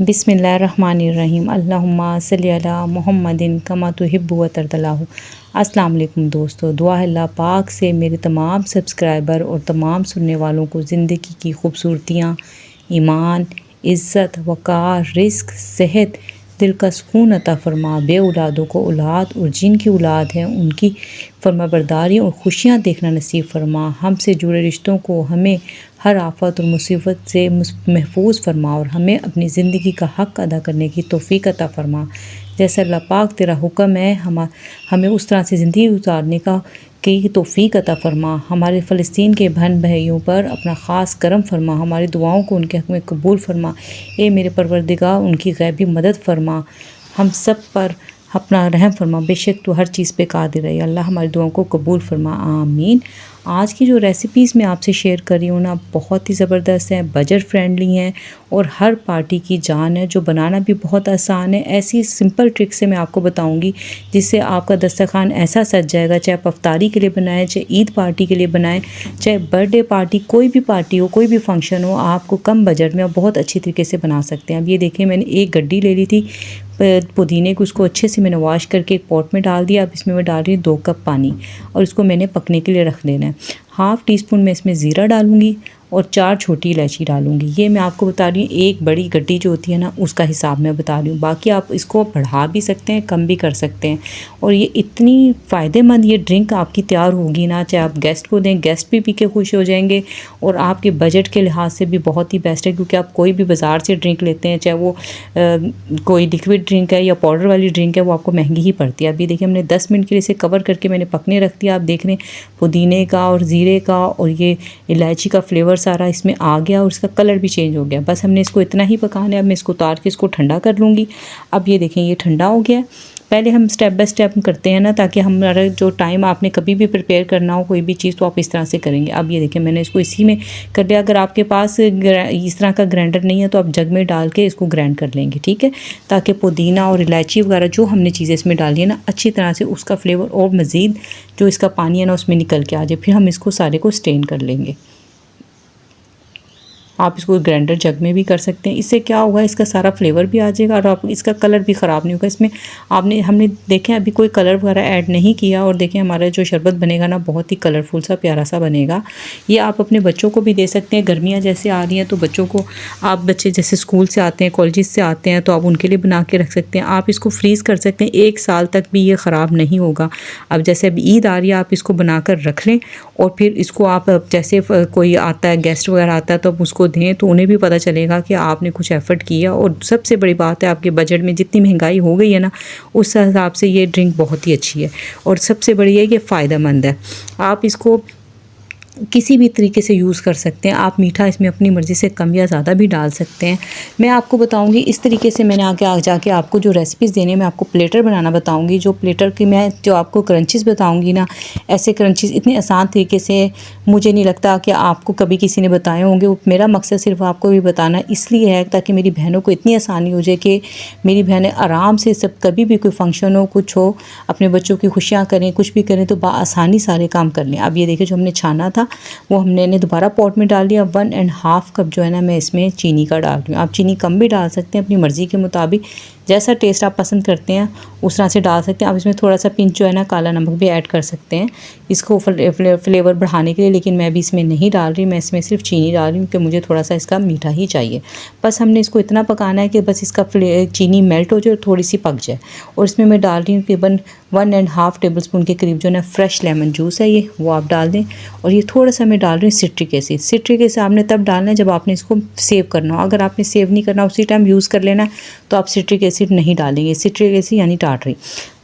बिस्मिल्लाहिर्रहमानिर्रहीम अल्लाहुम्मा सल्ली अला मुहम्मदिन कमा तुहिब्बु व तरदल्लाहु। अस्सलाम वालेकुम दोस्तों, दुआ है अल्लाह पाक से मेरे तमाम सब्सक्राइबर और तमाम सुनने वालों को ज़िंदगी की खूबसूरतियाँ, ईमान, इज़्ज़त, वक़ार, रिज़्क़, सेहत, दिल का सुकून अता फ़रमा। बे औलादों को औलाद और जिनकी औलाद हैं उनकी फरमाबरदारी और खुशियाँ देखना नसीब फ़रमा। हमसे जुड़े रिश्तों को हमें हर आफ़त और मुसीबत से महफूज फ़रमा और हमें अपनी ज़िंदगी का हक़ अदा करने की तौफ़ीक अता फ़रमा। जैसे अल्लाह पाक तेरा हुक्म है हमें उस तरह से ज़िंदगी गुजारने की तौफ़ीक अता फ़रमा। हमारे फ़लस्तीन के बहन भाइयों पर अपना ख़ास करम फ़रमा। हमारी दुआओं को उनके हक़ में कबूल फ़रमा। ए मेरे परवरदिगार, उनकी गैबी मदद फ़रमा। हम सब पर अपना रहम फ़रमा। बेशक तो हर चीज़ पे कादिर है। अल्लाह हमारी दुआओं को कबूल फ़रमा, आमीन। आज की जो रेसिपीज़ मैं आपसे शेयर कर रही हूँ ना, बहुत ही ज़बरदस्त हैं, बजट फ्रेंडली हैं और हर पार्टी की जान है, जो बनाना भी बहुत आसान है। ऐसी सिंपल ट्रिक से मैं आपको बताऊँगी जिससे आपका दस्तरखान ऐसा सज जाएगा। चाहे आप इफ्तारी के लिए बनाएं, चाहे ईद पार्टी के लिए बनाएं, चाहे बर्थडे पार्टी, कोई भी पार्टी हो, कोई भी फंक्शन हो, आपको कम बजट में आप बहुत अच्छी तरीके से बना सकते हैं। अब ये देखिए, मैंने एक गड्डी ले ली थी पुदीने को, उसको अच्छे से मैंने वॉश करके एक पॉट में डाल दिया। अब इसमें मैं डाल रही हूँ 2 कप पानी और इसको मैंने पकने के लिए रख देना है। हाफ़ टी स्पून मैं इसमें ज़ीरा डालूँगी और 4 छोटी इलायची डालूँगी। ये मैं आपको बता रही हूँ, एक बड़ी गड्डी जो होती है ना, उसका हिसाब मैं बता रही हूँ। बाकी आप इसको बढ़ा भी सकते हैं, कम भी कर सकते हैं। और ये इतनी फ़ायदेमंद ये ड्रिंक आपकी तैयार होगी ना, चाहे आप गेस्ट को दें, गेस्ट भी पी के खुश हो जाएंगे और आपके बजट के लिहाज से भी बहुत ही बेस्ट है। क्योंकि आप कोई भी बाज़ार से ड्रिंक लेते हैं, चाहे वो कोई लिक्विड ड्रिंक है या पाउडर वाली ड्रिंक है, वो आपको महंगी ही पड़ती है। अभी देखिए, हमने 10 मिनट के लिए इसे कवर करके मैंने पकने रख दिया। आप देख रहे हैं पुदीने का और ज़ीरे का और ये इलायची का फ्लेवर सारा इसमें आ गया और इसका कलर भी चेंज हो गया। बस हमने इसको इतना ही पकाना है। अब मैं इसको उतार के इसको ठंडा कर लूँगी। अब ये देखें, ये ठंडा हो गया। पहले हम स्टेप बाय स्टेप करते हैं ना, ताकि हमारा जो टाइम आपने कभी भी प्रिपेयर करना हो कोई भी चीज़, तो आप इस तरह से करेंगे। अब ये देखिए, मैंने इसको इसी में कर लिया। अगर आपके पास इस तरह का ग्राइंडर नहीं है तो आप जग में डाल के इसको ग्राइंड कर लेंगे, ठीक है, ताकि पुदीना और इलायची वगैरह जो हमने चीज़ें इसमें डाली है ना, अच्छी तरह से उसका फ्लेवर और मज़ीद जो इसका पानी है ना उसमें निकल के आ जाए। फिर हम इसको सारे को स्ट्रेन कर लेंगे। आप इसको ग्राइंडर जग में भी कर सकते हैं। इससे क्या होगा, इसका सारा फ्लेवर भी आ जाएगा और आप इसका कलर भी ख़राब नहीं होगा। इसमें हमने देखें अभी कोई कलर वगैरह ऐड नहीं किया। और देखें, हमारा जो शरबत बनेगा ना, बहुत ही कलरफुल सा प्यारा सा बनेगा। ये आप अपने बच्चों को भी दे सकते हैं। गर्मियाँ जैसे आ रही हैं तो बच्चों को, आप बच्चे जैसे स्कूल से आते हैं, कॉलेज से आते हैं, तो आप उनके लिए बना के रख सकते हैं। आप इसको फ्रीज़ कर सकते हैं, 1 साल तक भी ये ख़राब नहीं होगा। अब जैसे अब ईद आ रही है, आप इसको बनाकर रख लें और फिर इसको आप जैसे कोई आता है, गेस्ट वगैरह आता है, तो आप उसको दें तो उन्हें भी पता चलेगा कि आपने कुछ एफ़र्ट किया। और सबसे बड़ी बात है, आपके बजट में जितनी महंगाई हो गई है ना, उस हिसाब से ये ड्रिंक बहुत ही अच्छी है और सबसे बड़ी है कि फ़ायदेमंद है। आप इसको किसी भी तरीके से यूज़ कर सकते हैं। आप मीठा इसमें अपनी मर्ज़ी से कम या ज़्यादा भी डाल सकते हैं। मैं आपको बताऊंगी इस तरीके से, मैंने आगे जाके आपको जो रेसिपीज़ देने, मैं आपको प्लेटर बनाना बताऊंगी। जो प्लेटर की मैं जो आपको क्रंचेस बताऊंगी ना, ऐसे क्रंचेस इतने आसान तरीके से मुझे नहीं लगता कि आपको कभी किसी ने बताए होंगे। मेरा मकसद सिर्फ आपको भी बताना इसलिए है ताकि मेरी बहनों को इतनी आसानी हो जाए कि मेरी बहनें आराम से सब, कभी भी कोई फंक्शन हो, कुछ हो, अपने बच्चों की खुशियाँ करें, कुछ भी करें तो आसानी सारे काम कर लें। अब ये देखिए, जो हमने छाना था वो हमने दोबारा पॉट में डाल दिया। 1.5 कप जो है ना, मैं इसमें चीनी का डाल रही हूँ। आप चीनी कम भी डाल सकते हैं अपनी मर्ज़ी के मुताबिक, जैसा टेस्ट आप पसंद करते हैं उस तरह से डाल सकते हैं। आप इसमें थोड़ा सा पिंच जो है ना, काला नमक भी ऐड कर सकते हैं इसको फ्लेवर बढ़ाने के लिए, लेकिन मैं भी इसमें नहीं डाल रही। मैं इसमें सिर्फ चीनी डाल रही हूँ कि मुझे थोड़ा सा इसका मीठा ही चाहिए। बस हमने इसको इतना पकाना है कि बस इसका चीनी मेल्ट हो जाए और थोड़ी सी पक जाए। और इसमें मैं डाल रही हूँ तकरीबन 1.5 टेबल स्पून के करीब जो है ना फ्रेश लेमन जूस है, ये वो आप डाल दें। और ये थोड़ा सा मैं डाल रही हूँ सिट्रिक एसिड। सिट्रिक एसिड आपने तब डालना है जब आपने इसको सेव करना हो। अगर आपने सेव नहीं करना, उसी टाइम यूज़ कर लेना, तो आप सिट्रिक एसिड नहीं डालेंगे। सिट्रिक एसिड यानी टाटरी,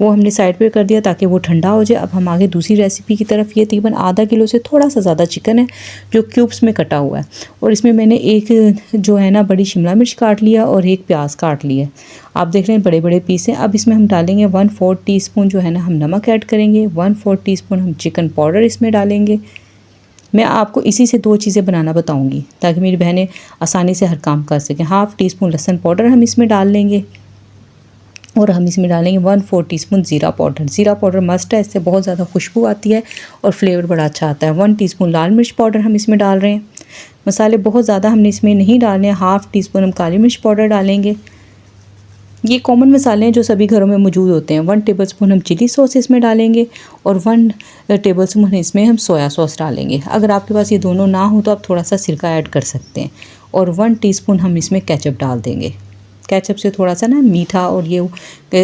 वो हमने साइड पे कर दिया ताकि वो ठंडा हो जाए। अब हम आगे दूसरी रेसिपी की तरफ। ये तकरीबन आधा किलो से थोड़ा सा ज़्यादा चिकन है जो क्यूब्स में कटा हुआ है और इसमें मैंने एक जो है ना बड़ी शिमला मिर्च काट लिया और एक प्याज काट लिया। आप देख रहे हैं बड़े बड़े पीस हैं। अब इसमें हम डालेंगे 1/4 टीस्पून जो है ना, हम नमक ऐड करेंगे। 1/4 टीस्पून हम चिकन पाउडर इसमें डालेंगे। मैं आपको इसी से 2 चीज़ें बनाना बताऊंगी ताकि मेरी बहनें आसानी से हर काम कर सकें। 1/2 टीस्पून लहसुन पाउडर हम इसमें डाल लेंगे और हम इसमें डालेंगे 1/4 टीस्पून ज़ीरा पाउडर। ज़ीरा पाउडर मस्ट है, इससे बहुत ज़्यादा खुशबू आती है और फ्लेवर बड़ा अच्छा आता है। 1 टीस्पून लाल मिर्च पाउडर हम इसमें डाल रहे हैं। मसाले बहुत ज़्यादा हमने इसमें नहीं डालने, 1/2 टीस्पून हम काली मिर्च पाउडर डालेंगे। ये कॉमन मसाले हैं जो सभी घरों में मौजूद होते हैं। 1 टेबलस्पून हम चिली सॉस इसमें डालेंगे और 1 टेबलस्पून इसमें हम सोया सॉस डालेंगे। अगर आपके पास ये दोनों ना हो तो आप थोड़ा सा सिरका ऐड कर सकते हैं। और 1 टीस्पून हम इसमें केचप डाल देंगे। केचप से थोड़ा सा ना मीठा और ये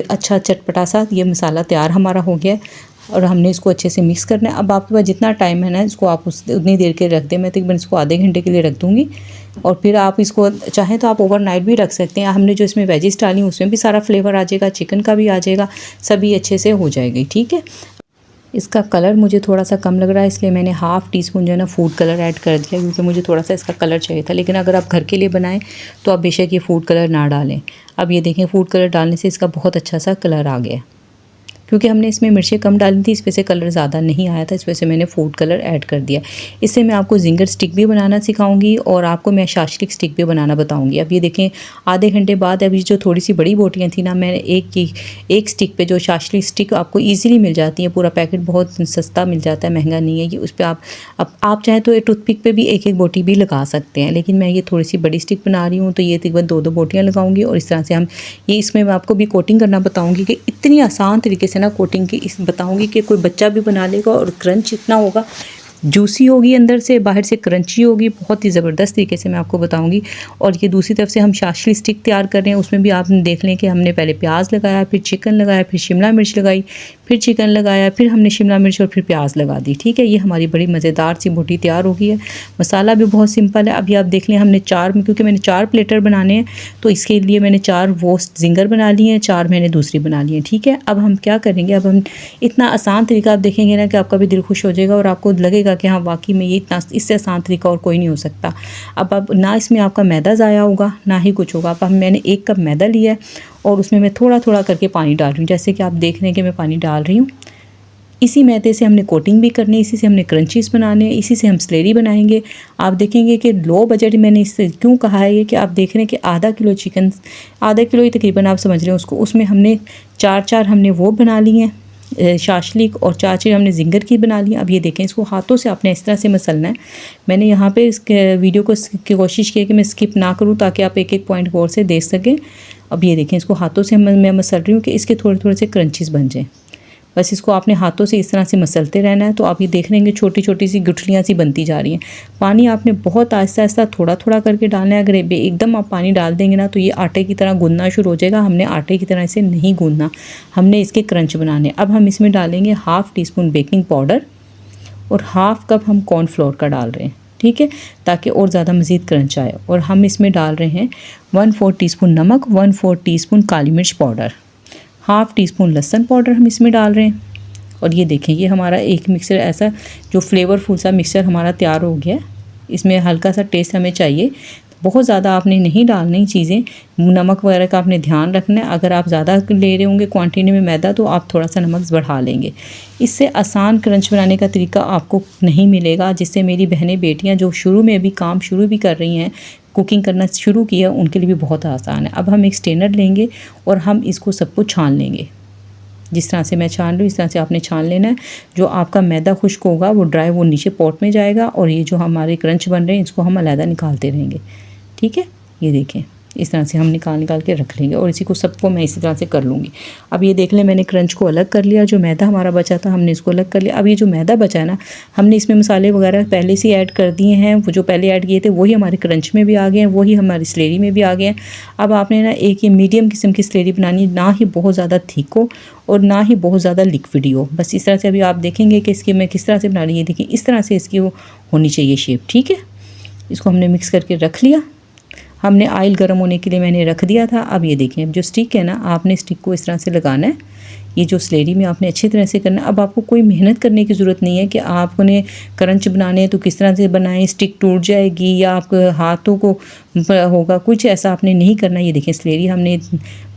अच्छा चटपटा सा ये मसाला तैयार हमारा हो गया है और हमने इसको अच्छे से मिक्स करना है। अब आपके पास जितना टाइम है ना, इसको आप उतनी देर के रख दें। मैं तकरीबन इसको आधे घंटे के लिए रख दूँगी और फिर आप इसको चाहें तो आप ओवरनाइट भी रख सकते हैं। हमने जो इसमें वेजिस डाली उसमें भी सारा फ्लेवर आ जाएगा, चिकन का भी आ जाएगा, सभी अच्छे से हो जाएगी। ठीक है, इसका कलर मुझे थोड़ा सा कम लग रहा है, इसलिए मैंने 1/2 टीस्पून जो है ना फूड कलर ऐड कर दिया, क्योंकि मुझे थोड़ा सा इसका कलर चाहिए था। लेकिन अगर आप घर के लिए बनाएं तो आप बेशक ये फूड कलर ना डालें। अब ये देखें, फूड कलर डालने से इसका बहुत अच्छा सा कलर आ गया, क्योंकि हमने इसमें मिर्चें कम डाली थी, इस वजह से कलर ज़्यादा नहीं आया था, इस वजह से मैंने फूड कलर ऐड कर दिया। इससे मैं आपको जिंगर स्टिक भी बनाना सिखाऊंगी और आपको मैं शाशलिक स्टिक भी बनाना बताऊंगी। अब ये देखें, आधे घंटे बाद अभी जो थोड़ी सी बड़ी बोटियाँ थी ना, मैंने एक स्टिक पे जो शाशलिक स्टिक आपको ईजिली मिल जाती है, पूरा पैकेट बहुत सस्ता मिल जाता है, महंगा नहीं है ये। उस पर आप चाहें तो टूथपिक पे भी एक बोटी भी लगा सकते हैं, लेकिन मैं ये थोड़ी सी बड़ी स्टिक बना रही हूँ तो ये तकरीबन 2 बोटियाँ लगाऊंगी। और इस तरह से हम ये इसमें मैं आपको भी कोटिंग करना बताऊँगी कि इतनी आसान तरीके से ना कोटिंग की इस बताऊंगी कि कोई बच्चा भी बना लेगा। और क्रंच इतना होगा, जूसी होगी, अंदर से बाहर से क्रंची होगी, बहुत ही ज़बरदस्त तरीके से मैं आपको बताऊंगी। और ये दूसरी तरफ से हम शाशली स्टिक तैयार कर रहे हैं, उसमें भी आप देख लें कि हमने पहले प्याज लगाया, फिर चिकन लगाया, फिर शिमला मिर्च लगाई, फिर चिकन लगाया, फिर हमने शिमला मिर्च और फिर प्याज लगा दी। ठीक है, ये हमारी बड़ी मज़ेदार सी बोटी तैयार हो गई है। मसाला भी बहुत सिंपल है। अभी आप देख लें, हमने क्योंकि मैंने 4 प्लेटर बनाने हैं तो इसके लिए मैंने 4 वोस्ट जिंगर बना लिए हैं, 4 मैंने दूसरी बना ली हैं। ठीक है, अब हम क्या करेंगे, अब हम इतना आसान तरीका आप देखेंगे ना कि आपका भी दिल खुश हो जाएगा और आपको लगेगा कि हाँ वाकई में ये इतना इससे आसान तरीका और कोई नहीं हो सकता। अब ना इसमें आपका मैदा ज़ाया होगा ना ही कुछ होगा। अब मैंने 1 कप मैदा लिया है और उसमें मैं थोड़ा थोड़ा करके पानी डाल रही हूँ, जैसे कि आप देख रहे हैं कि मैं पानी डाल रही हूँ। इसी मैदे से हमने कोटिंग भी करनी है, इसी से हमने क्रंचीज़ बनाने हैं, इसी से हम स्लेरी बनाएंगे। आप देखेंगे कि लो बजट मैंने इससे क्यों कहा है ये, कि आप देख रहे हैं कि आधा किलो चिकन, आधा किलो ही तकरीबन आप समझ रहे हैं उसको, उसमें हमने 4 हमने वो बना ली हैं शाशलिक और 4 हमने जिंगर की बना ली। अब ये देखें, इसको हाथों से आपने इस तरह से मसलना है। मैंने यहाँ पे इस वीडियो को की कोशिश की कि मैं स्किप ना करूँ ताकि आप एक एक पॉइंट गौर से देख सकें। अब ये देखें, इसको हाथों से मैं मसल रही हूँ कि इसके थोड़े थोड़े से क्रंचीज़ बन जाएँ। बस इसको आपने हाथों से इस तरह से मसलते रहना है। तो आप ये देख लेंगे छोटी छोटी सी गुठलियाँ सी बनती जा रही हैं। पानी आपने बहुत आहिस्ता आहिस्ता थोड़ा थोड़ा करके डालना है। अगर एकदम आप पानी डाल देंगे ना तो ये आटे की तरह गूंदना शुरू हो जाएगा। हमने आटे की तरह इसे नहीं गूंदना, हमने इसके क्रंच बनाने। अब हम इसमें डालेंगे 1/2 टीस्पून बेकिंग पाउडर और 1/2 कप हम कॉर्नफ्लोर का डाल रहे हैं। ठीक है, ताकि और ज़्यादा मज़ीद क्रंच आए। और हम इसमें डाल रहे हैं 1/4 टीस्पून नमक, 1/4 टीस्पून काली मिर्च पाउडर, 1/2 टीस्पून लहसुन पाउडर हम इसमें डाल रहे हैं। और ये देखें, ये हमारा एक मिक्सर ऐसा जो फ्लेवरफुल सा मिक्सर हमारा तैयार हो गया। इसमें हल्का सा टेस्ट हमें चाहिए, बहुत ज़्यादा आपने नहीं डालनी चीज़ें। नमक वगैरह का आपने ध्यान रखना है। अगर आप ज़्यादा ले रहे होंगे क्वांटिटी में मैदा तो आप थोड़ा सा नमक बढ़ा लेंगे। इससे आसान क्रंच बनाने का तरीका आपको नहीं मिलेगा, जिससे मेरी बहनें बेटियाँ जो शुरू में भी काम शुरू भी कर रही हैं, कुकिंग करना शुरू किया, उनके लिए भी बहुत आसान है। अब हम एक स्ट्रेनर लेंगे और हम इसको सबको छान लेंगे। जिस तरह से मैं छान रही हूँ इस तरह से आपने छान लेना है। जो आपका मैदा खुश्क होगा वो ड्राई वो नीचे पॉट में जाएगा और ये जो हमारे क्रंच बन रहे हैं इसको हम अलग निकालते रहेंगे। ठीक है, ये देखें, इस तरह से हम निकाल के रख लेंगे और इसी को सबको मैं इसी तरह से कर लूँगी। अब ये देख लें, मैंने क्रंच को अलग कर लिया, जो मैदा हमारा बचा था हमने इसको अलग कर लिया। अब ये जो मैदा बचा है ना, हमने इसमें मसाले वगैरह पहले से ऐड कर दिए हैं। वो जो पहले ऐड किए थे वही हमारे क्रंच में भी आ गए हैं, वही हमारी स्लेरी में भी आ गए हैं। अब आपने ना एक ये मीडियम किस्म की स्लेरी बनानी, ना ही बहुत ज़्यादा थिक हो और ना ही बहुत ज़्यादा लिक्विड हो। बस इस तरह से अभी आप देखेंगे कि इसकी मैं किस तरह से बना रही है। देखिए, इस तरह से इसकी वो होनी चाहिए शेप। ठीक है, इसको हमने मिक्स करके रख लिया। हमने ऑयल गर्म होने के लिए मैंने रख दिया था। अब ये देखें, अब जो स्टिक है ना, आपने स्टिक को इस तरह से लगाना है। ये जो स्लेरी में आपने अच्छी तरह से करना है। अब आपको कोई मेहनत करने की ज़रूरत नहीं है कि आपने क्रंच बनाने हैं तो किस तरह से बनाएं, स्टिक टूट जाएगी या आपके हाथों को होगा, कुछ ऐसा आपने नहीं करना। ये देखें, स्लेरी हमने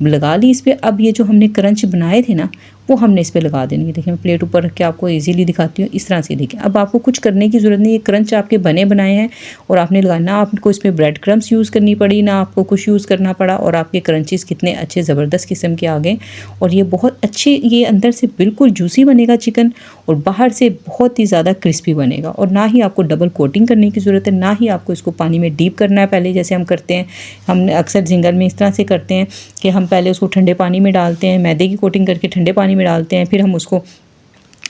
लगा ली इस पर। अब ये जो हमने क्रंच बनाए थे ना, वो हमने इस पर लगा देनी है। देखिए मैं प्लेट ऊपर रख के आपको ईजिली दिखाती हूँ, इस तरह से। देखिए अब आपको कुछ करने की ज़रूरत नहीं, ये क्रंच आपके बने बनाए हैं और आपने लगाना। ना आपको इसमें ब्रेड क्रम्स यूज़ करनी पड़ी, ना आपको कुछ यूज़ करना पड़ा, और आपके क्रंचेस कितने अच्छे ज़बरदस्त किस्म के आ गए। और ये बहुत अच्छे, ये अंदर से बिल्कुल जूसी बनेगा चिकन और बाहर से बहुत ही ज़्यादा क्रिस्पी बनेगा। और ना ही आपको डबल कोटिंग करने की ज़रूरत है, ना ही आपको इसको पानी में डीप करना है पहले, जैसे हम करते हैं। हम अक्सर झिंगर में इस तरह से करते हैं कि हम पहले उसको ठंडे पानी में डालते हैं, मैदे की कोटिंग करके ठंडे पानी में डालते हैं, फिर हम उसको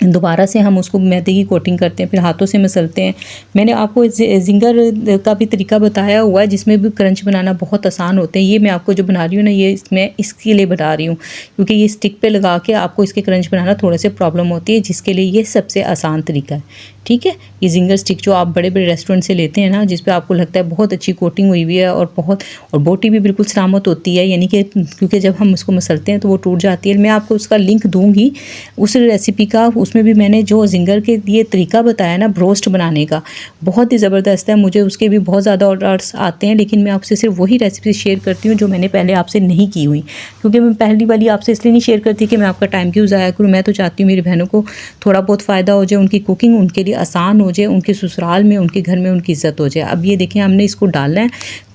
दोबारा से हम उसको मैदे की कोटिंग करते हैं, फिर हाथों से मसलते हैं। मैंने आपको जिंगर का भी तरीका बताया हुआ है जिसमें भी क्रंच बनाना बहुत आसान होते हैं। ये मैं आपको जो बना रही हूँ ना, ये मैं इसके लिए बता रही हूँ क्योंकि ये स्टिक पे लगा के आपको इसके क्रंच बनाना थोड़े से प्रॉब्लम होती है, जिसके लिए ये सबसे आसान तरीका है। ठीक है, ये जिंगर स्टिक जो आप बड़े बड़े रेस्टोरेंट से लेते हैं ना, जिस पे आपको लगता है बहुत अच्छी कोटिंग हुई हुई है और बोटी भी बिल्कुल सलामत होती है, यानी कि क्योंकि जब हम उसको मसलते हैं तो वो टूट जाती है। मैं आपको उसका लिंक दूंगी उस रेसिपी का, उसमें भी मैंने जो जिंगर के लिए तरीका बताया ना ब्रोस्ट बनाने का, बहुत ही ज़बरदस्त है। मुझे उसके भी बहुत ज़्यादा ऑर्डर्स आते हैं, लेकिन मैं आपसे सिर्फ वही रेसिपी शेयर करती हूँ जो मैंने पहले आपसे नहीं की हुई, क्योंकि मैं पहली वाली आपसे इसलिए नहीं शेयर करती कि मैं आपका टाइम क्यों ज़ाया करूँ। मैं तो चाहती हूँ मेरी बहनों को थोड़ा बहुत फ़ायदा हो जाए, उनकी कुकिंग उनके लिए आसान हो जाए, उनके ससुराल में उनके घर में उनकी इज़्ज़त हो जाए। अब ये देखें हमने इसको डालना है,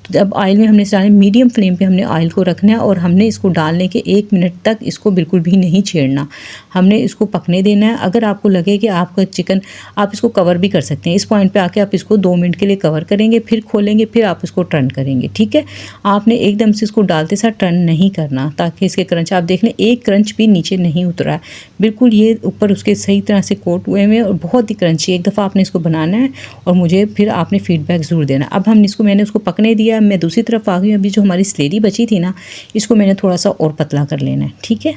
तो अब ऑयल में हमने डालना है, मीडियम फ्लेम पे हमने ऑयल को रखना है और हमने इसको डालने के 1 मिनट तक इसको बिल्कुल भी नहीं छेड़ना, हमने इसको पकने देना है। अगर आपको लगे कि आपका चिकन, आप इसको कवर भी कर सकते हैं, इस पॉइंट पे आके आप इसको 2 मिनट के लिए कवर करेंगे, फिर खोलेंगे, फिर आप इसको टर्न करेंगे। ठीक है, आपने एकदम से इसको डालते साथ टर्न नहीं करना, ताकि इसके क्रंच, आप देख लें एक क्रंच भी नीचे नहीं उतरा है, बिल्कुल ये ऊपर उसके सही तरह से कोट हुए हैं और बहुत ही क्रंची। एक दफ़ा आपने इसको बनाना है और मुझे फिर आपने फीडबैक ज़रूर देना। अब हम इसको, मैंने उसको पकने दिया, मैं दूसरी तरफ आ गई। अभी जो हमारी स्लेरी बची थी ना, इसको मैंने थोड़ा सा और पतला कर लेना है। ठीक है,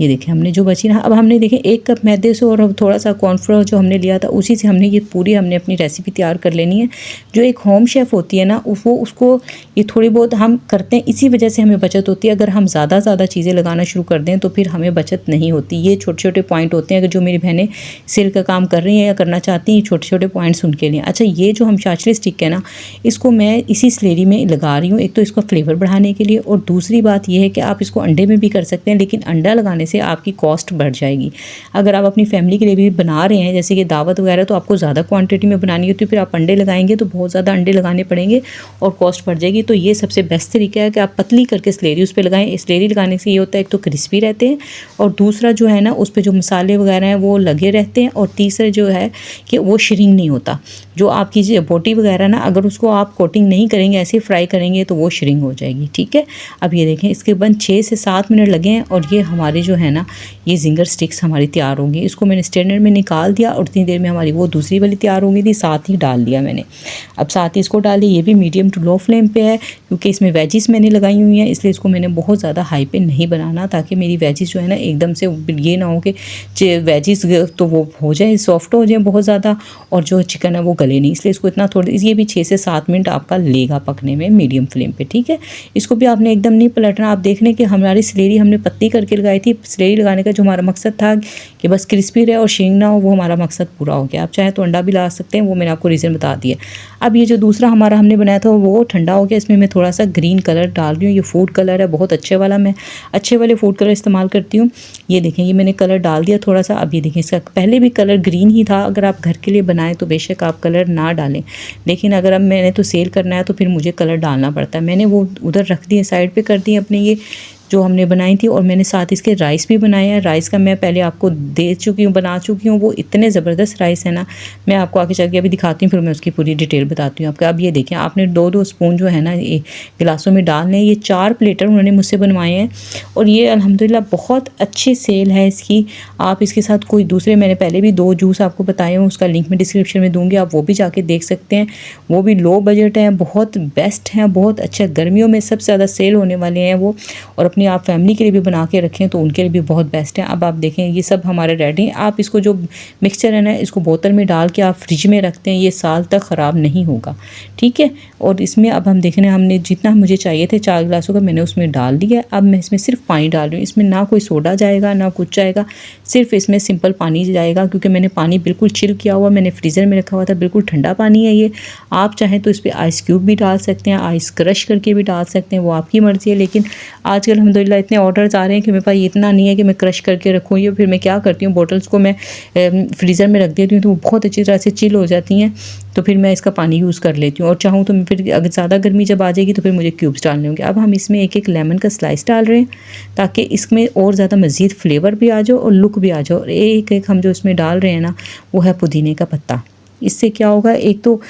ये देखें हमने जो बची ना, अब हमने देखें 1 कप मैदे से और थोड़ा सा कॉर्नफ्लोर जो हमने लिया था उसी से हमने ये पूरी हमने अपनी रेसिपी तैयार कर लेनी है। जो एक होम शेफ़ होती है ना, वो उसको ये थोड़ी बहुत हम करते हैं, इसी वजह से हमें बचत होती है। अगर हम ज़्यादा चीज़ें लगाना शुरू कर दें तो फिर हमें बचत नहीं होती। ये छोटे छोटे पॉइंट होते हैं, अगर जो मेरी बहनें सेल का काम कर रही हैं या करना चाहती हैं, छोटे छोटे पॉइंट्स उनके लिए। अच्छा, ये जो हम चाचले स्टिक है ना, इसको मैं इसी स्लेरी में लगा रही हूँ, एक तो इसका फ्लेवर बढ़ाने के लिए, और दूसरी बात यह है कि आप इसको अंडे में भी कर सकते हैं, लेकिन अंडा लगाने से आपकी कॉस्ट बढ़ जाएगी। अगर आप अपनी फैमिली के लिए भी बना रहे हैं, जैसे कि दावत वगैरह, तो आपको ज़्यादा क्वांटिटी में बनानी होती है, फिर आप अंडे लगाएंगे तो बहुत ज़्यादा अंडे लगाने पड़ेंगे और कॉस्ट बढ़ जाएगी। तो ये सबसे बेस्ट तरीका है कि आप पतली करके स्लेरी उस पर लगाएं। स्लेरी लगाने से ये होता है, एक तो क्रिस्पी रहते हैं और दूसरा जो है ना, उस पर जो मसाले वगैरह हैं वो लगे रहते हैं, और तीसरा जो है कि वो श्रिंक नहीं होता। जो आपकी बोटी वगैरह ना, अगर उसको आप कोटिंग नहीं करेंगे, ऐसे फ्राई करेंगे तो वो श्रिंक हो जाएगी। ठीक है, अब ये देखें इसके बाद 6 से 7 मिनट लगे हैं और ये हमारे जो है ना, ये जिंगर स्टिक्स हमारी तैयार होंगी। इसको मैंने स्ट्रेनर में निकाल दिया और इतनी देर में हमारी वो दूसरी वाली तैयार होंगी थी, साथ ही डाल दिया मैंने। अब साथ ही इसको डाली, ये भी मीडियम टू लो फ्लेम पे है, क्योंकि इसमें वेजिस मैंने लगाई हुई हैं, इसलिए इसको मैंने बहुत ज़्यादा हाई पे नहीं बनाना, ताकि मेरी वेजिस जो है ना एकदम से ये ना हो कि वेजिस तो वो हो जाए, सॉफ्ट हो जाए बहुत ज़्यादा, और जो चिकन है वो गले नहीं, इसलिए इसको इतना थोड़ा, ये भी 6 से 7 मिनट आपका लेगा पकने में मीडियम फ्लेम पे। ठीक है, इसको भी आपने एकदम नहीं पलटना। आप देख लें कि हमारी स्लेरी हमने पतली करके लगाई थी। स्लेरी लगाने का जो हमारा मकसद था कि बस क्रिस्पी रहे और श्रिंक ना हो, वो हमारा मकसद पूरा हो गया। आप चाहे तो अंडा भी ला सकते हैं, वो मैंने आपको रीज़न बता दिया। अब ये जो दूसरा हमारा हमने बनाया था वो ठंडा हो गया, इसमें मैं थोड़ा सा ग्रीन कलर डाल रही हूँ। ये फूड कलर है, बहुत अच्छे वाला, मैं अच्छे वाले फूड कलर इस्तेमाल करती हूँ। ये देखें, ये मैंने कलर डाल दिया थोड़ा सा। अब ये देखें, इसका पहले भी कलर ग्रीन ही था। अगर आप घर के लिए बनाएं तो बेशक आप कलर ना डालें, लेकिन अगर अब मैंने तो सेल करना है तो फिर मुझे कलर डालना पड़ता है। मैंने वो उधर रख दिए, साइड पे कर दिए अपने ये जो हमने बनाई थी, और मैंने साथ इसके राइस भी बनाए हैं। राइस का मैं पहले आपको दे चुकी हूँ, बना चुकी हूँ, वो इतने ज़बरदस्त राइस है ना, मैं आपको आगे चल के अभी दिखाती हूँ, फिर मैं उसकी पूरी डिटेल बताती हूँ आपको। अब ये देखें, आपने 2-2 स्पून जो है ना ये गिलासों में डालने। ये 4 प्लेटर उन्होंने मुझसे बनवाए हैं और ये अल्हम्दुलिल्लाह बहुत अच्छी सेल है इसकी। आप इसके साथ कोई दूसरे, मैंने पहले भी 2 जूस आपको बताए हैं, उसका लिंक मैं डिस्क्रिप्शन में दूँगी, आप वो भी जाके देख सकते हैं। वो भी लो बजट हैं, बहुत बेस्ट हैं, बहुत अच्छा, गर्मियों में सबसे ज़्यादा सेल होने वाले हैं वो, और अपनी आप फैमिली के लिए भी बना के रखें तो उनके लिए भी बहुत बेस्ट है। अब आप देखें, ये सब हमारे रेडी हैं। आप इसको जो मिक्सचर है ना, इसको बोतल में डाल के आप फ्रिज में रखते हैं, ये साल तक ख़राब नहीं होगा। ठीक है, और इसमें अब हम देख रहे हैं, हमने जितना मुझे चाहिए थे 4 गिलासों का मैंने उसमें डाल दिया। अब मैं इसमें सिर्फ पानी डाल रही हूँ, इसमें ना कोई सोडा जाएगा ना कुछ जाएगा, सिर्फ इसमें सिंपल पानी जाएगा, क्योंकि मैंने पानी बिल्कुल चिल किया हुआ, मैंने फ्रीज़र में रखा हुआ था, बिल्कुल ठंडा पानी है ये। आप चाहें तो इस पर आइस क्यूब भी डाल सकते हैं, आइस क्रश करके भी डाल सकते हैं, वो आपकी मर्ज़ी है। लेकिन आजकल हम अल्हम्दुलिल्लाह इतने ऑर्डर्स आ रहे हैं कि मेरे पास इतना नहीं है कि मैं क्रश करके रखूँ ये। फिर मैं क्या करती हूँ, बॉटल्स को मैं फ्रीज़र में रख देती हूँ तो वो बहुत अच्छी तरह से चिल हो जाती हैं। तो फिर मैं इसका पानी यूज़ कर लेती हूँ। और चाहूँ तो मैं फिर अगर ज़्यादा गर्मी जब आ जाएगी तो फिर मुझे क्यूब्स डालने होंगे। अब हम इसमें एक एक लेमन का स्लाइस डाल रहे हैं ताकि इसमें और ज़्यादा मज़ीद फ्लेवर भी आ जाए और लुक भी आ जाए। और एक एक हम जो इसमें डाल रहे हैं ना, वो है पुदीने का पत्ता। इससे क्या होगा, एक तो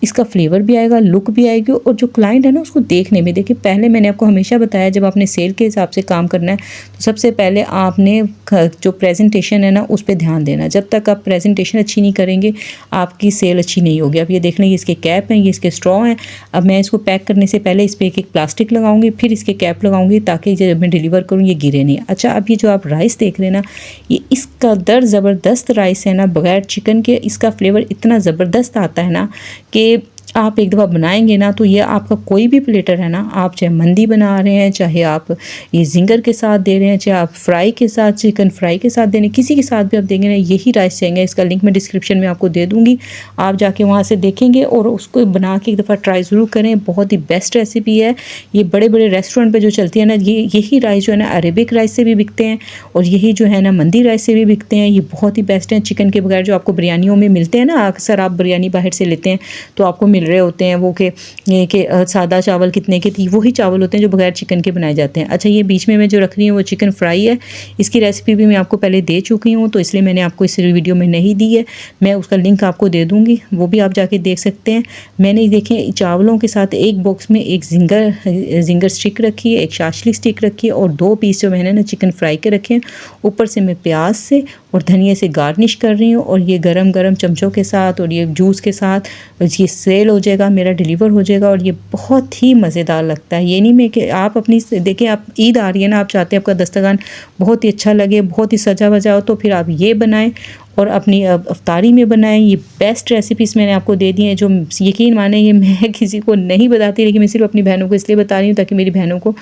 इसका फ्लेवर भी आएगा, लुक भी आएगी, और जो क्लाइंट है ना उसको देखने में, देखिए पहले मैंने आपको हमेशा बताया जब आपने सेल के हिसाब से काम करना है तो सबसे पहले आपने जो प्रेजेंटेशन है ना उस पर ध्यान देना। जब तक आप प्रेजेंटेशन अच्छी नहीं करेंगे आपकी सेल अच्छी नहीं होगी। अब ये देख लें, इसके कैप हैं, ये इसके स्ट्रॉ हैं। अब मैं इसको पैक करने से पहले इस पर एक प्लास्टिक लगाऊंगी, फिर इसके कैप लगाऊंगी ताकि जब मैं डिलीवर करूँ ये गिरे नहीं। अच्छा, अब ये जो आप राइस देख रहे हैं ना, ये इसका दर ज़बरदस्त राइस है ना, बगैर चिकन के इसका फ्लेवर इतना ज़बरदस्त आता है ना कि आप एक दफ़ा बनाएंगे ना तो ये आपका कोई भी प्लेटर है ना, आप चाहे मंदी बना रहे हैं, चाहे आप ये जिंगर के साथ दे रहे हैं, चाहे आप फ्राई के साथ, चिकन फ्राई के साथ दे रहे हैं, किसी के साथ भी आप देंगे ना यही राइस चाहिए। इसका लिंक मैं डिस्क्रिप्शन में आपको दे दूँगी, आप जाके वहाँ से देखेंगे और उसको बना के एक दफ़ा ट्राई ज़रूर करें। बहुत ही बेस्ट रेसिपी है। ये बड़े बड़े रेस्टोरेंट पर जो चलती है ना, यही राइस जो है ना अरेबिक राइस से भी बिकते हैं और यही जो है ना मंदी राइस से भी बिकते हैं। ये बहुत ही बेस्ट हैं। चिकन के बगैर जो आपको बिरयानियों में मिलते हैं ना, अक्सर आप बिरयानी बाहर से लेते हैं तो आपको मिल रहे होते हैं वो के सादा चावल कितने के थी, वही चावल होते हैं जो बगैर चिकन के बनाए जाते हैं। अच्छा, ये बीच में मैं जो रख रही हूँ वो चिकन फ्राई है। इसकी रेसिपी भी मैं आपको पहले दे चुकी हूँ तो इसलिए मैंने आपको इस वीडियो में नहीं दी है। मैं उसका लिंक आपको दे दूँगी, वो भी आप जाके देख सकते हैं। मैंने देखें चावलों के साथ एक बॉक्स में एक जिंगर स्टिक रखी है, एक शाशली स्टिक रखी है और 2 पीस जो मैंने ना चिकन फ्राई के रखे हैं। ऊपर से मैं प्याज से और धनिया से गार्निश कर रही हूँ और ये गरम गरम चमचों के साथ और ये जूस के साथ ये सेल हो जाएगा, मेरा डिलीवर हो जाएगा और ये बहुत ही मज़ेदार लगता है। ये नहीं मैं कि आप अपनी देखें, आप ईद आ रही है ना, आप चाहते हैं आपका दस्तरखान बहुत ही अच्छा लगे, बहुत ही सजा वजा हो, तो फिर आप ये बनाएं और अपनी अफ्तारी में बनाएं। ये बेस्ट रेसिपीज़ मैंने आपको दे दी हैं जो यकीन माने ये मैं किसी को नहीं बताती, लेकिन मैं सिर्फ अपनी बहनों को इसलिए बता रही हूँ ताकि मेरी बहनों को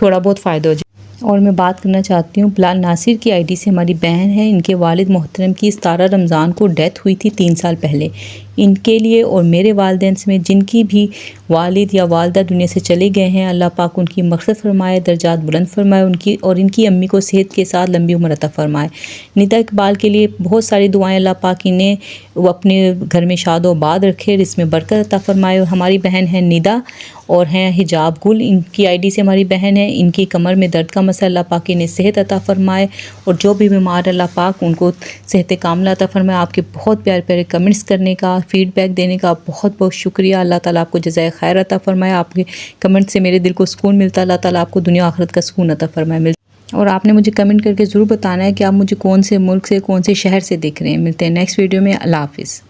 थोड़ा बहुत फ़ायदा हो जाए। और मैं बात करना चाहती हूँ बिलाल नासिर की आईडी से। हमारी बहन है, इनके वालिद मोहतरम की 17 रमज़ान को डेथ हुई थी 3 साल पहले। इनके लिए और मेरे वालिदैन में जिनकी भी वालिद या वालदा दुनिया से चले गए हैं, अल्लाह पाक उनकी मग़फ़िरत फ़रमाए, दर्जात बुलंद फ़रमाए उनकी, और इनकी अम्मी को सेहत के साथ लंबी उम्र अता फ़रमाए। निदा इकबाल के लिए बहुत सारी दुआएं, अल्लाह पाक इन्हें वो अपने घर में शादोबाद रखे, इसमें बरकत अता फ़रमाए। और हमारी बहन है निदा और हैं हिजाब गुल, इनकी आईडी से हमारी बहन है। इनकी कमर में दर्द का मसला, अल्लाह पाक इन्हें सेहत अता फ़रमाए और जो भी बीमार अल्लाह पाक उनको सेहत कामिला अता फ़रमाए। आपके बहुत प्यारे प्यारे कमेंट्स करने का, फीडबैक देने का बहुत बहुत शुक्रिया। अल्लाह ताला आपको जज़ाए खैर अता फ़रमाए। आपके कमेंट से मेरे दिल को सुकून मिलता है। अल्लाह ताला आपको दुनिया आखिरत का सुकून अता फ़रमाए। और आपने मुझे कमेंट करके ज़रूर बताना है कि आप मुझे कौन से मुल्क से, कौन से शहर से देख रहे हैं। मिलते हैं नेक्स्ट वीडियो में। अल्लाह हाफ़िज़।